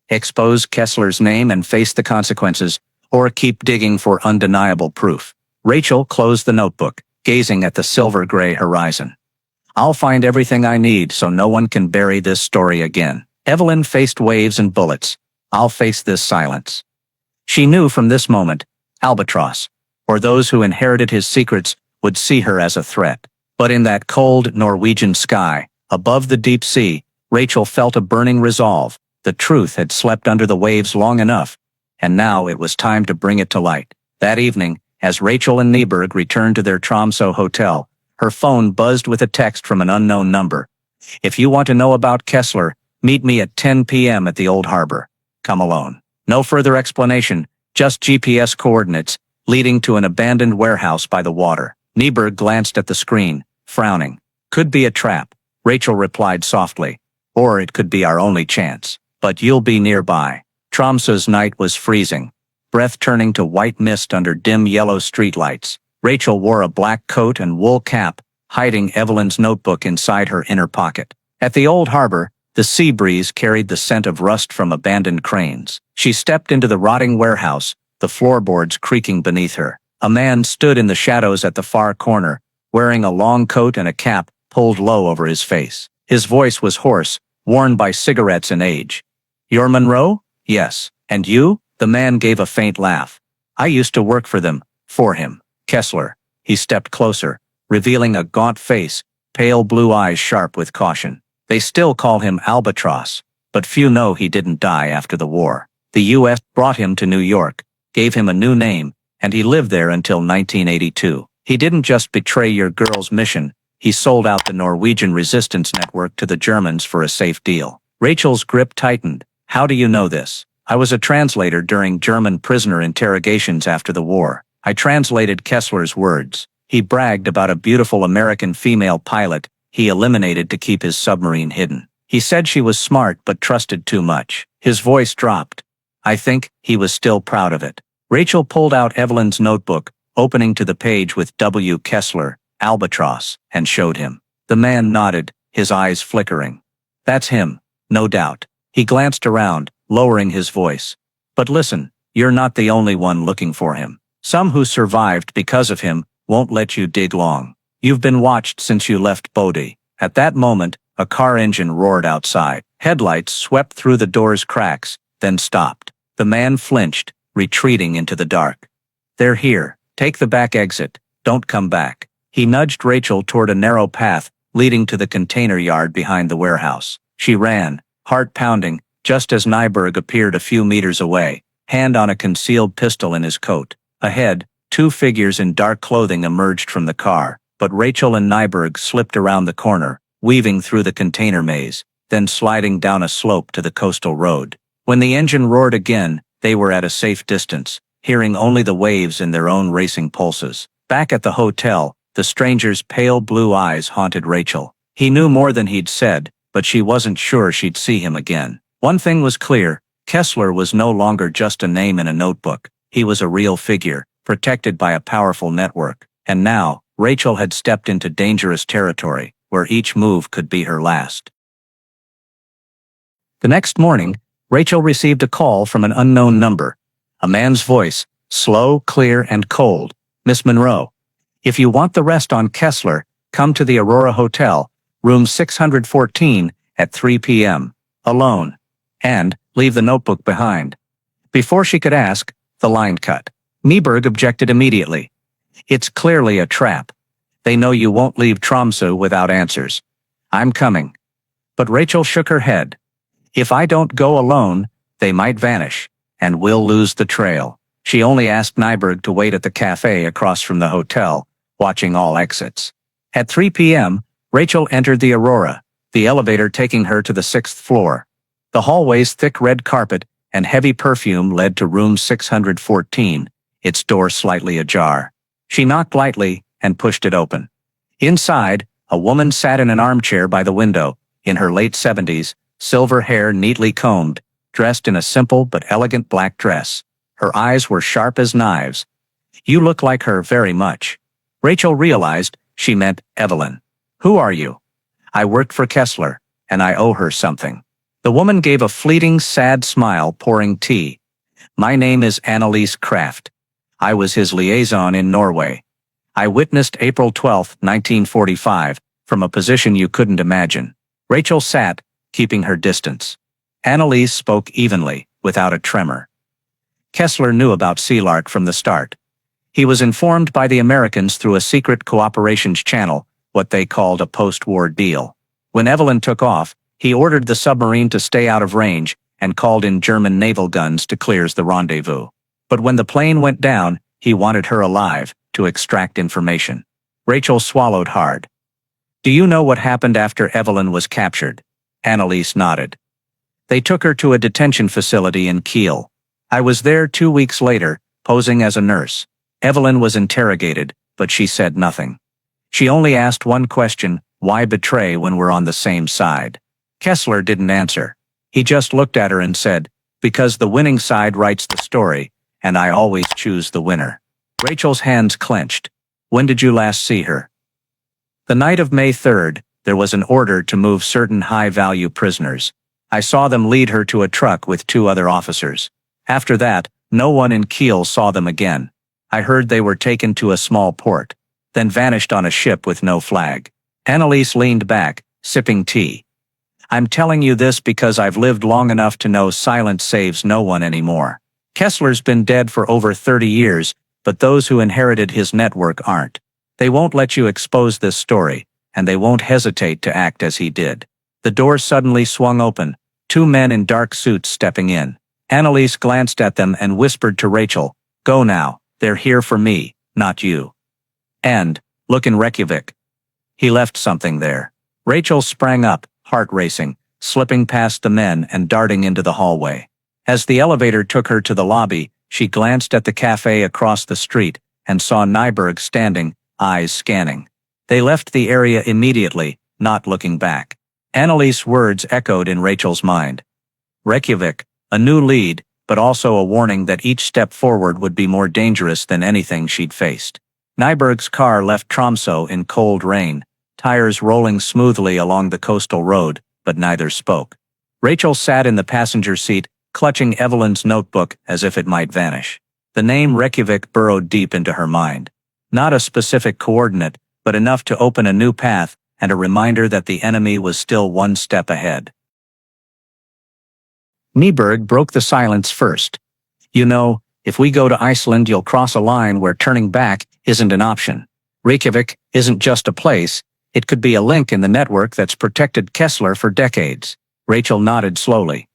Expose Kessler's name and face the consequences, or keep digging for undeniable proof. Rachel closed the notebook, gazing at the silver-gray horizon. I'll find everything I need so no one can bury this story again. Evelyn faced waves and bullets. I'll face this silence. She knew from this moment, Albatross, or those who inherited his secrets, would see her as a threat. But in that cold Norwegian sky, above the deep sea, Rachel felt a burning resolve. The truth had slept under the waves long enough, and now it was time to bring it to light. That evening, as Rachel and Nyberg returned to their Tromsø hotel, her phone buzzed with a text from an unknown number. If you want to know about Kessler, meet me at 10 p.m. at the Old Harbor. Come alone. No further explanation, just GPS coordinates, leading to an abandoned warehouse by the water. Nyberg glanced at the screen, frowning. Could be a trap, Rachel replied softly. Or it could be our only chance. But you'll be nearby. Tromsø's night was freezing, breath turning to white mist under dim yellow streetlights. Rachel wore a black coat and wool cap, hiding Evelyn's notebook inside her inner pocket. At the Old Harbor, the sea breeze carried the scent of rust from abandoned cranes. She stepped into the rotting warehouse, the floorboards creaking beneath her. A man stood in the shadows at the far corner, wearing a long coat and a cap pulled low over his face. His voice was hoarse, worn by cigarettes and age. You're Monroe? Yes. And you? The man gave a faint laugh. I used to work for them, for him. Kessler. He stepped closer, revealing a gaunt face, pale blue eyes sharp with caution. They still call him Albatross, but few know he didn't die after the war. The U.S. brought him to New York, gave him a new name, and he lived there until 1982. He didn't just betray your girl's mission, he sold out the Norwegian resistance network to the Germans for a safe deal. Rachel's grip tightened. How do you know this? I was a translator during German prisoner interrogations after the war. I translated Kessler's words. He bragged about a beautiful American female pilot he eliminated to keep his submarine hidden. He said she was smart but trusted too much. His voice dropped. I think he was still proud of it. Rachel pulled out Evelyn's notebook, opening to the page with W. Kessler, Albatross, and showed him. The man nodded, his eyes flickering. That's him, no doubt. He glanced around, lowering his voice. But listen, you're not the only one looking for him. Some who survived because of him won't let you dig long. You've been watched since you left Bodie. At that moment, a car engine roared outside. Headlights swept through the door's cracks, then stopped. The man flinched, retreating into the dark. They're here. Take the back exit. Don't come back. He nudged Rachel toward a narrow path leading to the container yard behind the warehouse. She ran, heart pounding, just as Nyberg appeared a few meters away, hand on a concealed pistol in his coat. Ahead, two figures in dark clothing emerged from the car, but Rachel and Nyberg slipped around the corner, weaving through the container maze, then sliding down a slope to the coastal road. When the engine roared again, they were at a safe distance, hearing only the waves in their own racing pulses. Back at the hotel, the stranger's pale blue eyes haunted Rachel. He knew more than he'd said, but she wasn't sure she'd see him again. One thing was clear, Kessler was no longer just a name in a notebook. He was a real figure, protected by a powerful network. And now, Rachel had stepped into dangerous territory, where each move could be her last. The next morning, Rachel received a call from an unknown number. A man's voice, slow, clear, and cold. Miss Monroe, if you want the rest on Kessler, come to the Aurora Hotel, room 614, at 3 p.m. Alone. And leave the notebook behind. Before she could ask, the line cut. Nyberg objected immediately. It's clearly a trap. They know you won't leave Tromsø without answers. I'm coming. But Rachel shook her head. If I don't go alone, they might vanish, and we'll lose the trail. She only asked Nyberg to wait at the cafe across from the hotel, watching all exits. At 3 p.m., Rachel entered the Aurora, the elevator taking her to the 6th floor. The hallway's thick red carpet and heavy perfume led to room 614, its door slightly ajar. She knocked lightly and pushed it open. Inside, a woman sat in an armchair by the window, in her late 70s, silver hair neatly combed, dressed in a simple but elegant black dress. Her eyes were sharp as knives. You look like her very much. Rachel realized she meant Evelyn. Who are you? I worked for Kessler, and I owe her something. The woman gave a fleeting, sad smile, pouring tea. My name is Annalise Kraft. I was his liaison in Norway. I witnessed April 12, 1945, from a position you couldn't imagine. Rachel sat, keeping her distance. Annalise spoke evenly, without a tremor. Kessler knew about Sealark from the start. He was informed by the Americans through a secret cooperations channel, what they called a post-war deal. When Evelyn took off, he ordered the submarine to stay out of range and called in German naval guns to clear the rendezvous. But when the plane went down, he wanted her alive, to extract information. Rachel swallowed hard. Do you know what happened after Evelyn was captured? Annalise nodded. They took her to a detention facility in Kiel. I was there 2 weeks later, posing as a nurse. Evelyn was interrogated, but she said nothing. She only asked one question, why betray when we're on the same side? Kessler didn't answer. He just looked at her and said, because the winning side writes the story, and I always choose the winner. Rachel's hands clenched. When did you last see her? The night of May 3rd, there was an order to move certain high-value prisoners. I saw them lead her to a truck with 2 other officers. After that, no one in Kiel saw them again. I heard they were taken to a small port, then vanished on a ship with no flag. Annalise leaned back, sipping tea. I'm telling you this because I've lived long enough to know silence saves no one anymore. Kessler's been dead for over 30 years, but those who inherited his network aren't. They won't let you expose this story, and they won't hesitate to act as he did. The door suddenly swung open, 2 men in dark suits stepping in. Annalise glanced at them and whispered to Rachel, go now, they're here for me, not you. And, look in Reykjavik. He left something there. Rachel sprang up, heart racing, slipping past the men and darting into the hallway. As the elevator took her to the lobby, she glanced at the cafe across the street and saw Nyberg standing, eyes scanning. They left the area immediately, not looking back. Annalise's words echoed in Rachel's mind. Reykjavik, a new lead, but also a warning that each step forward would be more dangerous than anything she'd faced. Nyberg's car left Tromsø in cold rain, tires rolling smoothly along the coastal road, but neither spoke. Rachel sat in the passenger seat, clutching Evelyn's notebook as if it might vanish. The name Reykjavik burrowed deep into her mind. Not a specific coordinate, but enough to open a new path and a reminder that the enemy was still one step ahead. Nyberg broke the silence first. You know, if we go to Iceland, you'll cross a line where turning back isn't an option. Reykjavik isn't just a place, it could be a link in the network that's protected Kessler for decades. Rachel nodded slowly.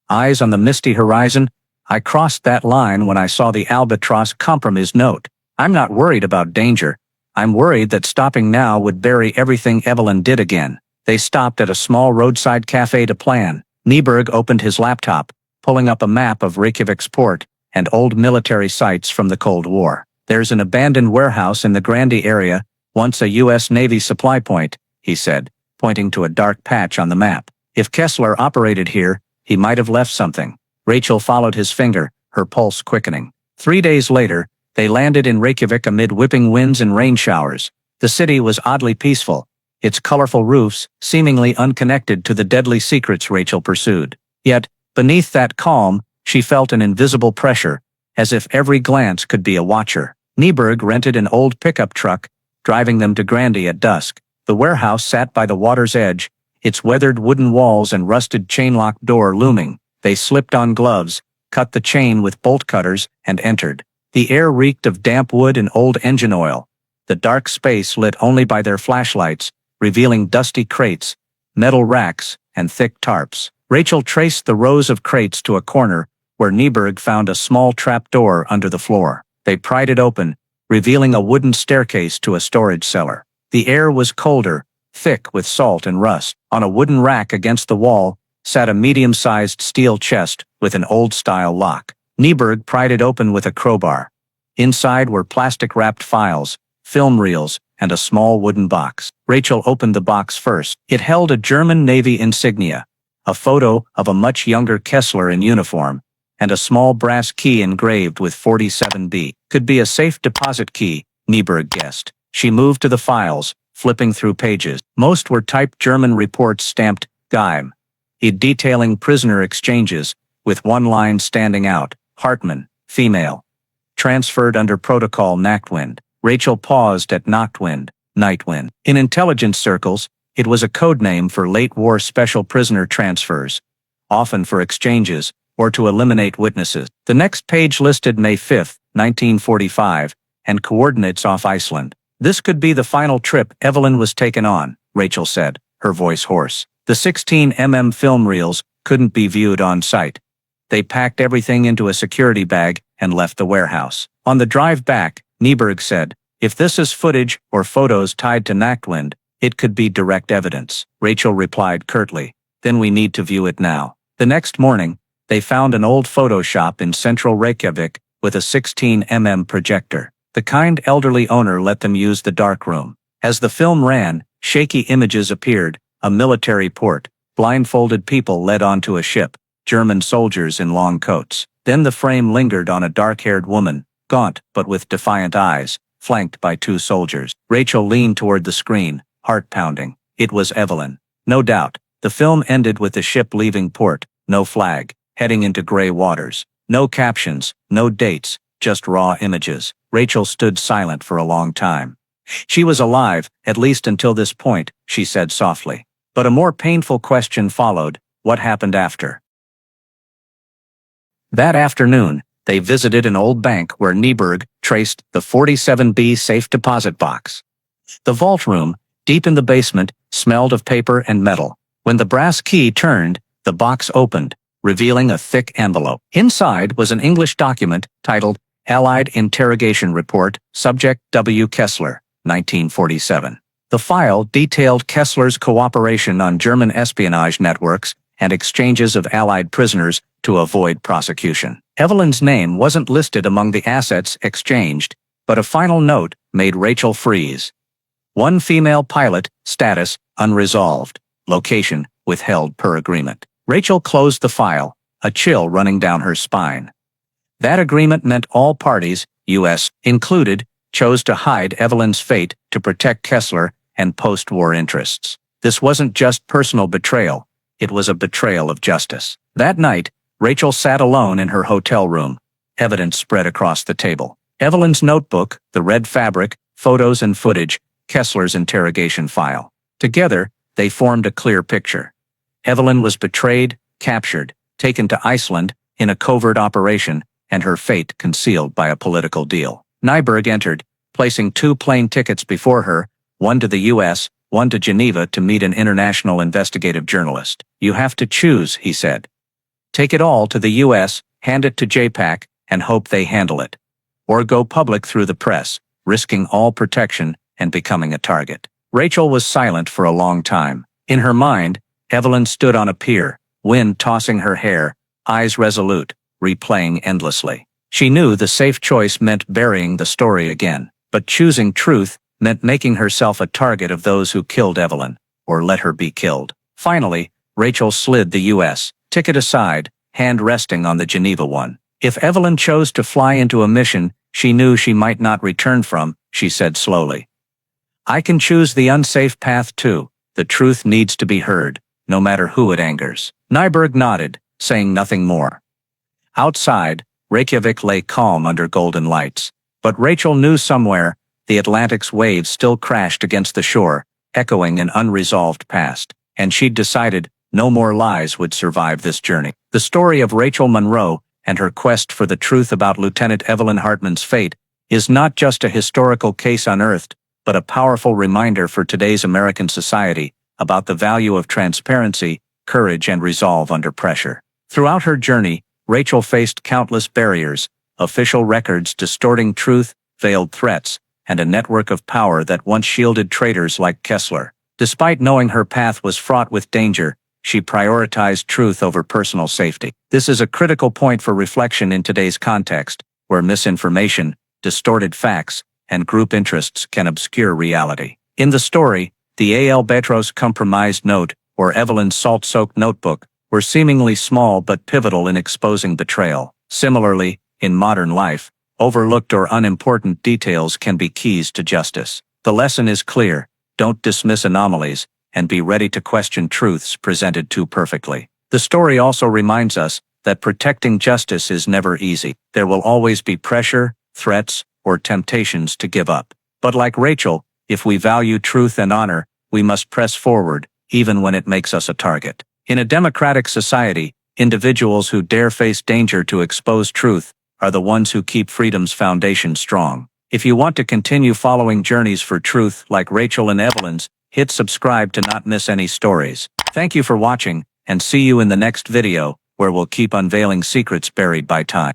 Eyes on the misty horizon, I crossed that line when I saw the Albatross compromise note. I'm not worried about danger. I'm worried that stopping now would bury everything Evelyn did again. They stopped at a small roadside cafe to plan. Nyberg opened his laptop, pulling up a map of Reykjavik's port and old military sites from the Cold War. There's an abandoned warehouse in the Grandi area, once a U.S. Navy supply point, he said, pointing to a dark patch on the map. If Kessler operated here, he might have left something. Rachel followed his finger, her pulse quickening. 3 days later, they landed in Reykjavik amid whipping winds and rain showers. The city was oddly peaceful, its colorful roofs seemingly unconnected to the deadly secrets Rachel pursued. Yet, beneath that calm, she felt an invisible pressure, as if every glance could be a watcher. Nyberg rented an old pickup truck, driving them to Grandi at dusk. The warehouse sat by the water's edge, its weathered wooden walls and rusted chain-locked door looming. They slipped on gloves, cut the chain with bolt cutters, and entered. The air reeked of damp wood and old engine oil. The dark space lit only by their flashlights, revealing dusty crates, metal racks, and thick tarps. Rachel traced the rows of crates to a corner, where Nyberg found a small trapdoor under the floor. They pried it open, revealing a wooden staircase to a storage cellar. The air was colder, thick with salt and rust. On a wooden rack against the wall sat a medium-sized steel chest with an old-style lock. Nyberg pried it open with a crowbar. Inside were plastic-wrapped files, film reels, and a small wooden box. Rachel opened the box first. It held a German Navy insignia, a photo of a much younger Kessler in uniform, and a small brass key engraved with 47B. Could be a safe deposit key, Nyberg guessed. She moved to the files, flipping through pages. Most were typed German reports stamped Geheim, detailing prisoner exchanges, with one line standing out, Hartmann, female. Transferred under protocol Nachtwind. Rachel paused at Nachtwind, Nightwind. In intelligence circles, it was a code name for late-war special prisoner transfers, often for exchanges, or to eliminate witnesses. The next page listed May 5, 1945, and coordinates off Iceland. This could be the final trip Evelyn was taken on, Rachel said, her voice hoarse. The 16mm film reels couldn't be viewed on site. They packed everything into a security bag and left the warehouse. On the drive back, Nyberg said, if this is footage or photos tied to Nachtwind, it could be direct evidence. Rachel replied curtly, then we need to view it now. The next morning, they found an old photo shop in central Reykjavik with a 16mm projector. The kind elderly owner let them use the darkroom. As the film ran, shaky images appeared, a military port, blindfolded people led onto a ship, German soldiers in long coats. Then the frame lingered on a dark-haired woman, gaunt but with defiant eyes, flanked by 2 soldiers. Rachel leaned toward the screen, heart pounding. It was Evelyn. No doubt. The film ended with the ship leaving port, no flag, heading into gray waters. No captions, no dates, just raw images. Rachel stood silent for a long time. She was alive, at least until this point, she said softly. But a more painful question followed, what happened after? That afternoon, they visited an old bank where Nyberg traced the 47B safe deposit box. The vault room, deep in the basement, smelled of paper and metal. When the brass key turned, the box opened, revealing a thick envelope. Inside was an English document titled Allied Interrogation Report, Subject W. Kessler, 1947. The file detailed Kessler's cooperation on German espionage networks and exchanges of Allied prisoners to avoid prosecution. Evelyn's name wasn't listed among the assets exchanged, but a final note made Rachel freeze. One female pilot, status, unresolved, location, withheld per agreement. Rachel closed the file, a chill running down her spine. That agreement meant all parties, U.S. included, chose to hide Evelyn's fate to protect Kessler and post-war interests. This wasn't just personal betrayal, it was a betrayal of justice. That night, Rachel sat alone in her hotel room, evidence spread across the table. Evelyn's notebook, the red fabric, photos and footage, Kessler's interrogation file. Together, they formed a clear picture. Evelyn was betrayed, captured, taken to Iceland in a covert operation, and her fate concealed by a political deal. Nyberg entered, placing 2 plane tickets before her, one to the U.S., one to Geneva to meet an international investigative journalist. "You have to choose," he said. "Take it all to the U.S., hand it to JPAC, and hope they handle it. Or go public through the press, risking all protection and becoming a target." Rachel was silent for a long time. In her mind, Evelyn stood on a pier, wind tossing her hair, eyes resolute, replaying endlessly. She knew the safe choice meant burying the story again, but choosing truth meant making herself a target of those who killed Evelyn, or let her be killed. Finally, Rachel slid the U.S. ticket aside, hand resting on the Geneva one. If Evelyn chose to fly into a mission she knew she might not return from, she said slowly, "I can choose the unsafe path too. The truth needs to be heard, no matter who it angers." Nyberg nodded, saying nothing more. Outside, Reykjavik lay calm under golden lights, but Rachel knew somewhere, the Atlantic's waves still crashed against the shore, echoing an unresolved past, and she'd decided no more lies would survive this journey. The story of Rachel Monroe and her quest for the truth about Lieutenant Evelyn Hartman's fate is not just a historical case unearthed, but a powerful reminder for today's American society about the value of transparency, courage, and resolve under pressure. Throughout her journey, Rachel faced countless barriers, official records distorting truth, veiled threats, and a network of power that once shielded traitors like Kessler. Despite knowing her path was fraught with danger, she prioritized truth over personal safety. This is a critical point for reflection in today's context, where misinformation, distorted facts, and group interests can obscure reality. In the story, the A.L. Betros compromised note, or Evelyn's salt-soaked notebook, were seemingly small but pivotal in exposing betrayal. Similarly, in modern life, overlooked or unimportant details can be keys to justice. The lesson is clear: don't dismiss anomalies, and be ready to question truths presented too perfectly. The story also reminds us that protecting justice is never easy. There will always be pressure, threats, or temptations to give up. But like Rachel, if we value truth and honor, we must press forward, even when it makes us a target. In a democratic society, individuals who dare face danger to expose truth are the ones who keep freedom's foundation strong. If you want to continue following journeys for truth like Rachel and Evelyn's, hit subscribe to not miss any stories. Thank you for watching, and see you in the next video, where we'll keep unveiling secrets buried by time.